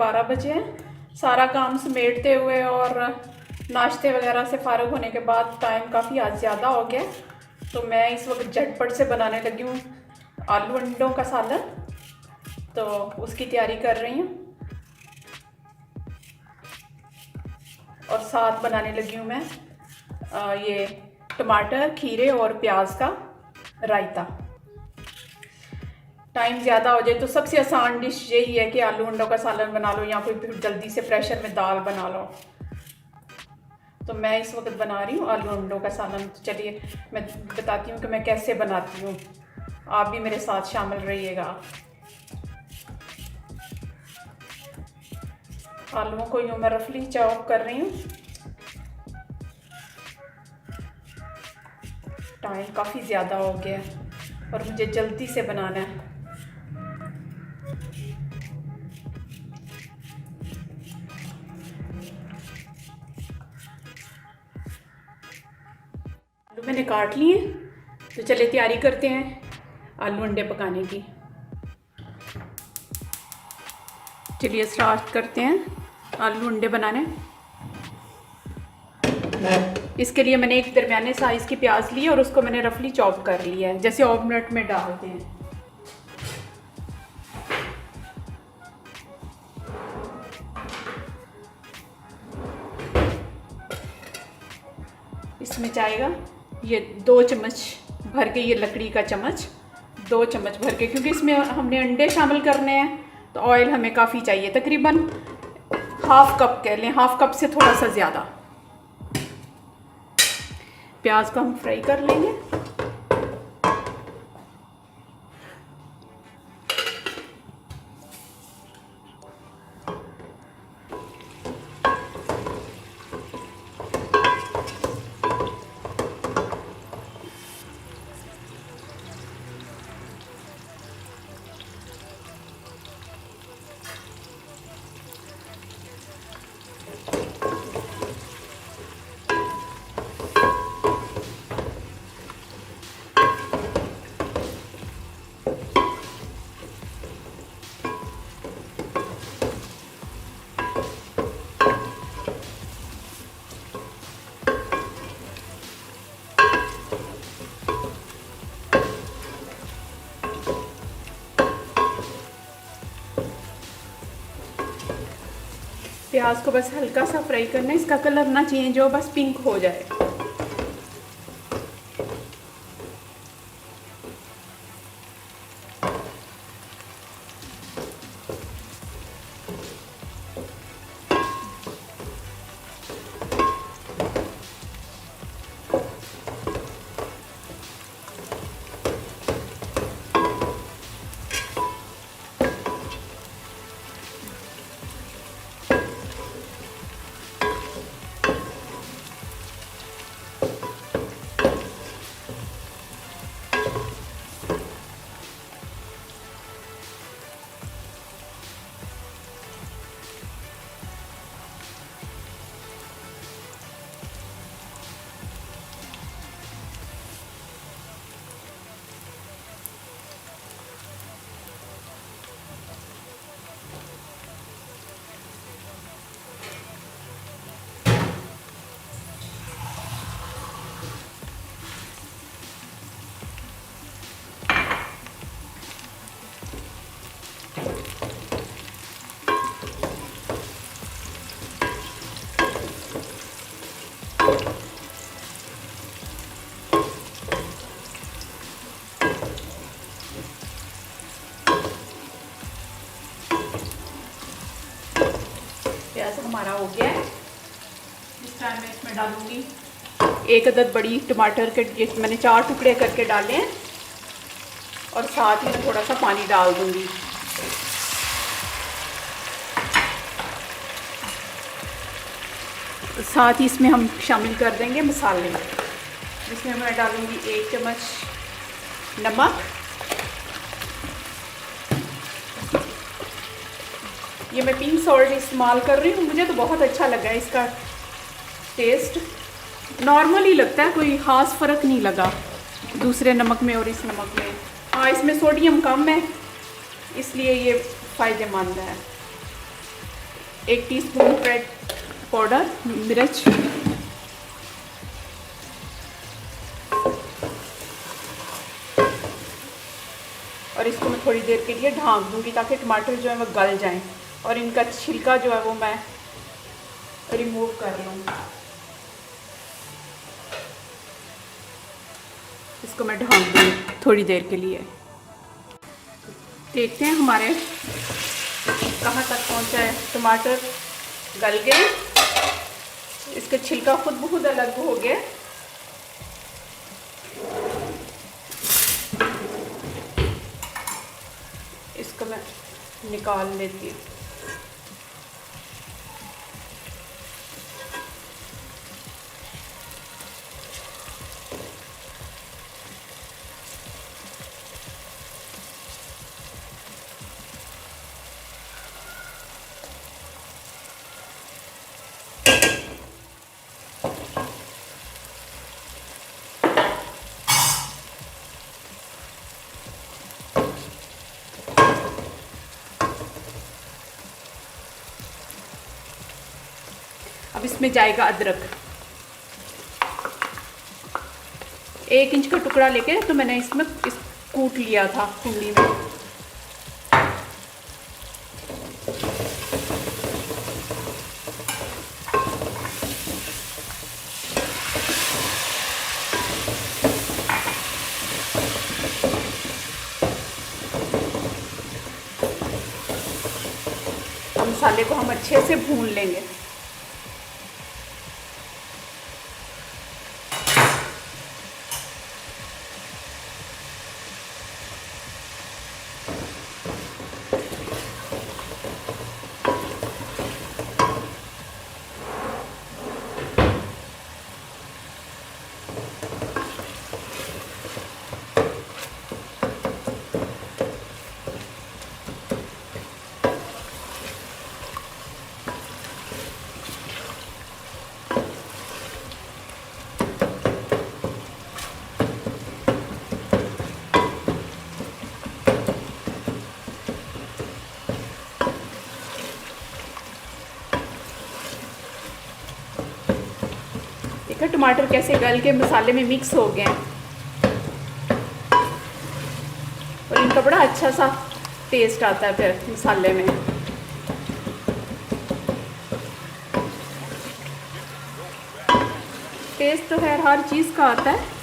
12 बजे हैं। सारा काम समेटते हुए और नाश्ते वगैरह से फ़ारिग होने के बाद टाइम काफ़ी आज ज़्यादा हो गया, तो मैं इस वक्त झटपट से बनाने लगी हूँ आलू अंडों का सालन। तो उसकी तैयारी कर रही हूँ और साथ बनाने लगी हूँ मैं ये टमाटर, खीरे और प्याज का रायता। टाइम ज़्यादा हो जाए तो सबसे आसान डिश यही है कि आलू अंडों का सालन बना लो या कोई जल्दी से प्रेशर में दाल बना लो। तो मैं इस वक्त बना रही हूँ आलू अंडों का सालन। तो चलिए मैं बताती हूँ कि मैं कैसे बनाती हूँ, आप भी मेरे साथ शामिल रहिएगा। आलूओं को यूँ मैं रफली चॉप कर रही हूँ। टाइम काफ़ी ज़्यादा हो गया है और मुझे जल्दी से बनाना है। आलू मैंने काट लिए, तो चलिए तैयारी करते हैं आलू अंडे पकाने की। चलिए स्टार्ट करते हैं आलू अंडे बनाने। इसके लिए मैंने एक दरमियाने साइज़ की प्याज ली और उसको मैंने रफली चॉप कर लिया है, जैसे ऑमलेट में डालते हैं। इसमें जाएगा ये 2 चम्मच भर के, ये लकड़ी का चम्मच 2 चम्मच भर के, क्योंकि इसमें हमने अंडे शामिल करने हैं तो ऑयल हमें काफ़ी चाहिए। तकरीबन हाफ कप कह लें, हाफ कप से थोड़ा सा ज़्यादा। प्याज को हम फ्राई कर लेंगे। प्याज को बस हल्का सा फ्राई करना है, इसका कलर ना चेंज हो, बस पिंक हो जाए। प्याज हमारा हो गया है। इस टाइम मैं इसमें डालूंगी 1 अदद बड़ी टमाटर के, मैंने 4 टुकड़े करके डाले हैं और साथ ही मैं थोड़ा सा पानी डाल दूंगी। साथ ही इसमें हम शामिल कर देंगे मसाले, जिसमें मैं डालूंगी 1 चम्मच नमक, ये मैं पिंक सॉल्ट इस्तेमाल कर रही हूँ, मुझे तो बहुत अच्छा लगा है इसका टेस्ट। नॉर्मल ही लगता है, कोई ख़ास फ़र्क नहीं लगा दूसरे नमक में और इस नमक में। हाँ, इसमें सोडियम कम है इसलिए ये फ़ायदेमंद है। 1 टीस्पून रेड पाउडर मिर्च, और इसको मैं थोड़ी देर के लिए ढाँक दूँगी ताकि टमाटर जो है वो गल जाएं और इनका छिलका जो है वो मैं रिमूव कर लूँ। इसको मैं ढाँक दूँगी थोड़ी देर के लिए। देखते हैं हमारे कहाँ तक पहुँचा है। टमाटर गल गए, इसका छिलका खुद ब खुद अलग हो गया। इसको मैं निकाल लेती हूँ। अब इसमें जाएगा अदरक। 1 इंच का टुकड़ा लेके तो मैंने इसमें कूट लिया था कुंडी में। अब मसाले को हम अच्छे से भून लेंगे। देखो टमाटर कैसे गल के मसाले में मिक्स हो गए हैं और इनका बड़ा अच्छा सा टेस्ट आता है फिर मसाले में। टेस्ट तो खैर हर चीज़ का आता है।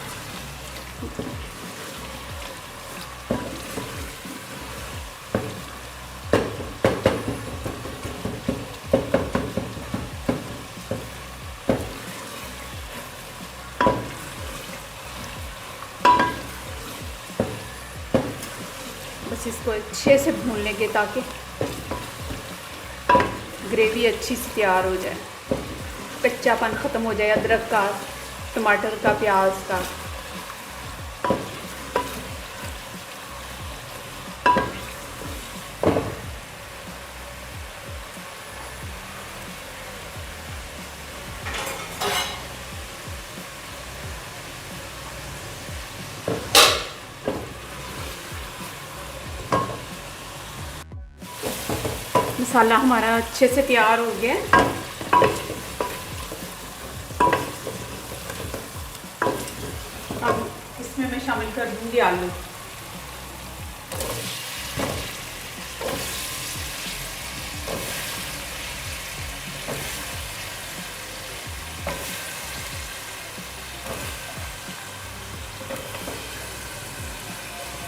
बस इसको अच्छे से भून लेंगे ताकि ग्रेवी अच्छी से तैयार हो जाए, कच्चापन ख़त्म हो जाए अदरक का, टमाटर का, प्याज का। मसाला हमारा अच्छे से तैयार हो गया। अब इसमें मैं शामिल कर दूंगी आलू।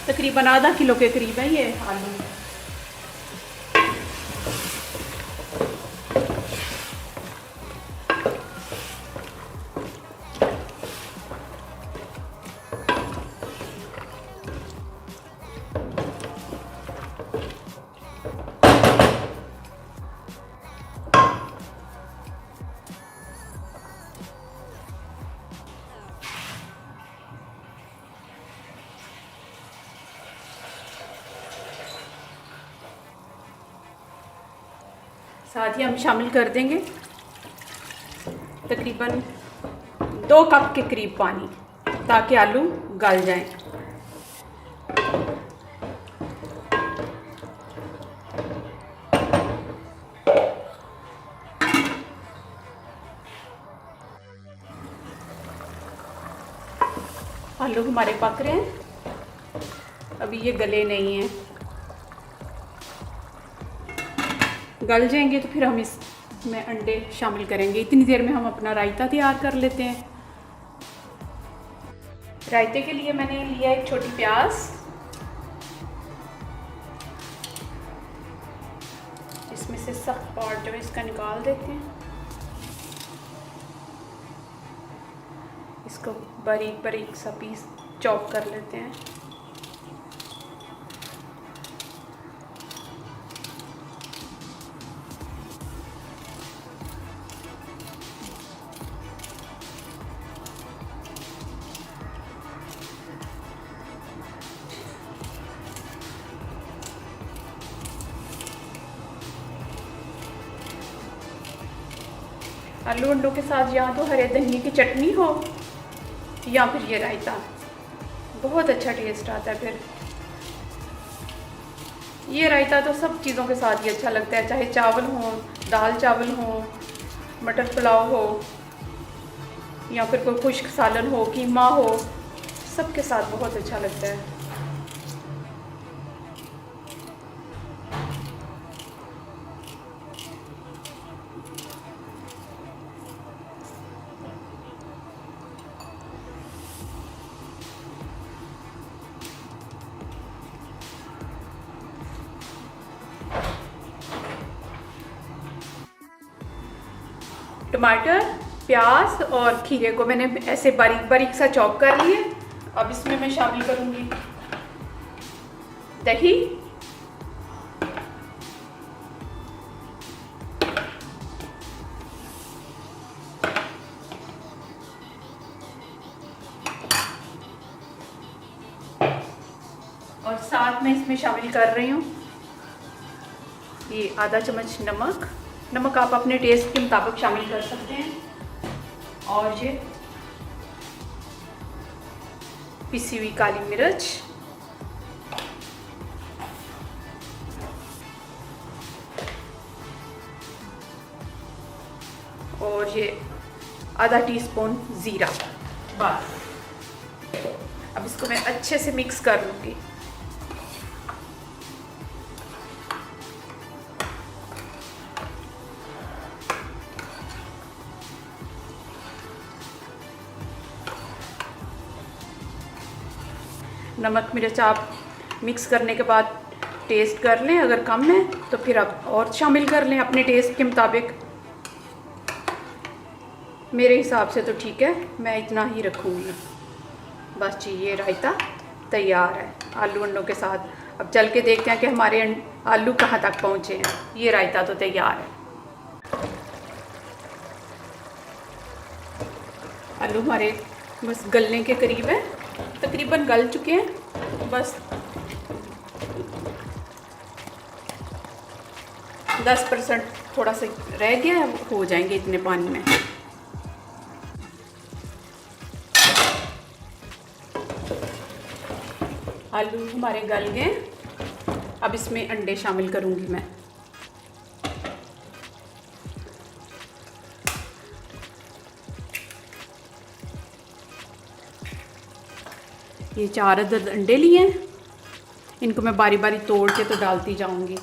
तकरीबन आधा किलो के करीब है ये आलू। साथ ही हम शामिल कर देंगे तकरीबन 2 कप के करीब पानी ताकि आलू गल जाएं। आलू हमारे पक रहे हैं, अभी ये गले नहीं हैं। गल जाएंगे तो फिर हम इसमें अंडे शामिल करेंगे। इतनी देर में हम अपना रायता तैयार कर लेते हैं। रायते के लिए मैंने लिया एक छोटी प्याज, इसमें से सब पार्ट जो है इसका निकाल देते हैं। इसको बारीक बारीक सा पीस चॉप कर लेते हैं। आलू अंडों के साथ या तो हरे धनिए की चटनी हो या फिर ये रायता, बहुत अच्छा टेस्ट आता है। फिर ये रायता तो सब चीज़ों के साथ ही अच्छा लगता है, चाहे चावल हो, दाल चावल हो, मटर पुलाव हो, या फिर कोई खुश्क सालन हो, कीमा हो, सब के साथ बहुत अच्छा लगता है। टमाटर, प्याज और खीरे को मैंने ऐसे बारीक बारीक सा चॉप कर लिए। अब इसमें मैं शामिल करूंगी दही, और साथ में इसमें शामिल कर रही हूँ ये आधा चम्मच नमक। नमक आप अपने टेस्ट के मुताबिक शामिल कर सकते हैं। और ये पिसी हुई काली मिर्च, और ये आधा टीस्पून ज़ीरा। बस अब इसको मैं अच्छे से मिक्स कर लूँगी। नमक मिर्च आप मिक्स करने के बाद टेस्ट कर लें, अगर कम है तो फिर आप और शामिल कर लें अपने टेस्ट के मुताबिक। मेरे हिसाब से तो ठीक है, मैं इतना ही रखूँगी। बस जी, ये रायता तैयार है आलू अंडों के साथ। अब चल के देखते हैं कि हमारे आलू कहाँ तक पहुँचे हैं। ये रायता तो तैयार है। आलू हमारे बस गलने के करीब है, तकरीबन गल चुके हैं। बस 10% थोड़ा सा रह गया है, हो जाएंगे इतने पानी में। आलू हमारे गल गए, अब इसमें अंडे शामिल करूंगी मैं। ये 4 अदद अंडे लिए हैं, इनको मैं बारी बारी तोड़ के तो डालती जाऊंगी।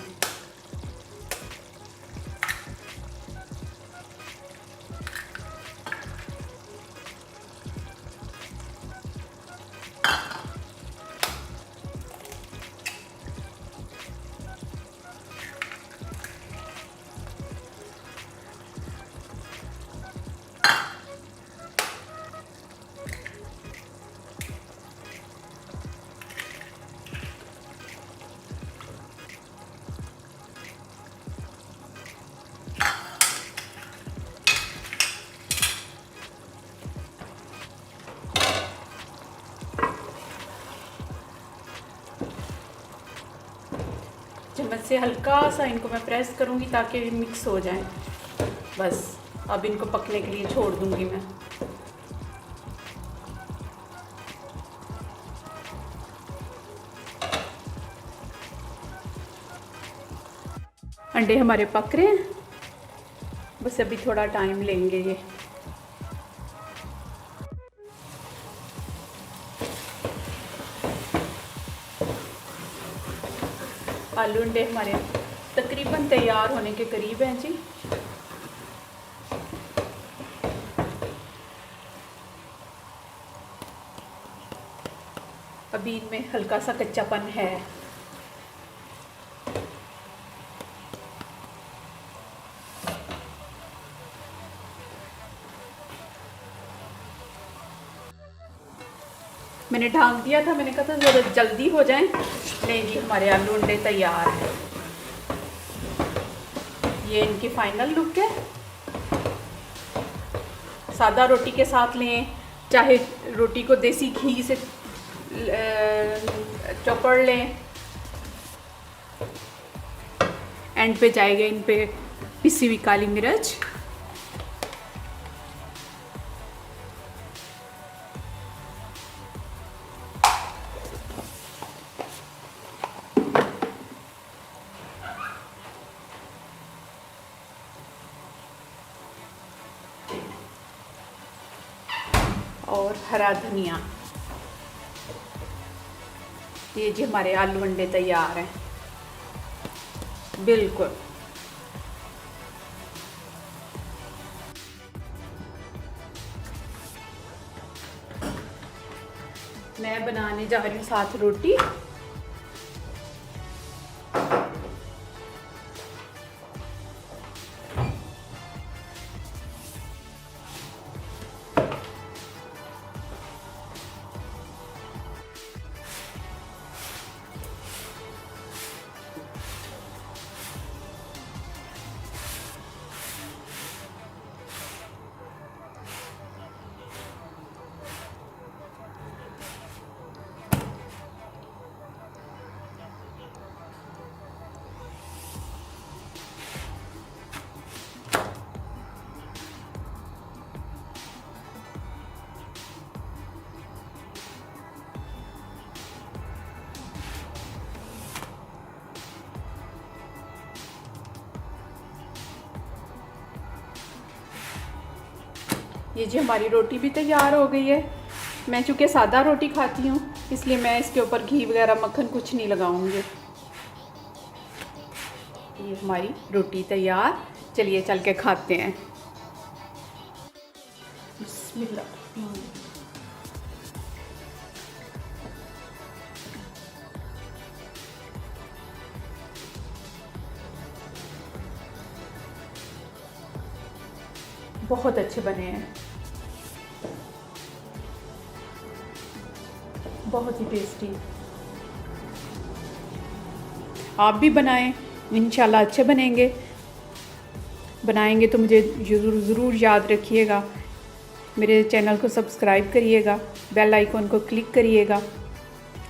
चम्मच से हल्का सा इनको मैं प्रेस करूंगी ताकि ये मिक्स हो जाए। बस अब इनको पकने के लिए छोड़ दूंगी मैं। अंडे हमारे पक रहे हैं, बस अभी थोड़ा टाइम लेंगे ये। आलू अंडे हमारे तकरीबन तैयार होने के करीब हैं जी। अभी इनमें हल्का सा कच्चापन है। मैंने ढाँक दिया था, मैंने कहा था ज़रा जल्दी हो जाए। नहीं जी, हमारे आलू अंडे तैयार हैं। ये इनकी फाइनल लुक है। सादा रोटी के साथ लें, चाहे रोटी को देसी घी से चौपड़ लें। एंड पे जाएगा इन पे पिसी हुई काली मिर्च, और हरा धनिया। ये जी हमारे आलू अंडे तैयार हैं बिल्कुल। मैं बनाने जा रही हूँ साथ रोटी। ये जी हमारी रोटी भी तैयार हो गई है। मैं चूँकि सादा रोटी खाती हूँ इसलिए मैं इसके ऊपर घी वगैरह मक्खन कुछ नहीं लगाऊंगी। ये हमारी रोटी तैयार, चलिए चल के खाते हैं। बिस्मिल्लाह। बहुत अच्छे बने हैं, बहुत ही टेस्टी। आप भी बनाएं, इंशाल्लाह अच्छे बनेंगे। बनाएंगे तो मुझे ज़रूर याद रखिएगा। मेरे चैनल को सब्सक्राइब करिएगा, बेल आइकॉन को क्लिक करिएगा,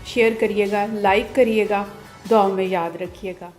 शेयर करिएगा, लाइक करिएगा, दुआओं में याद रखिएगा।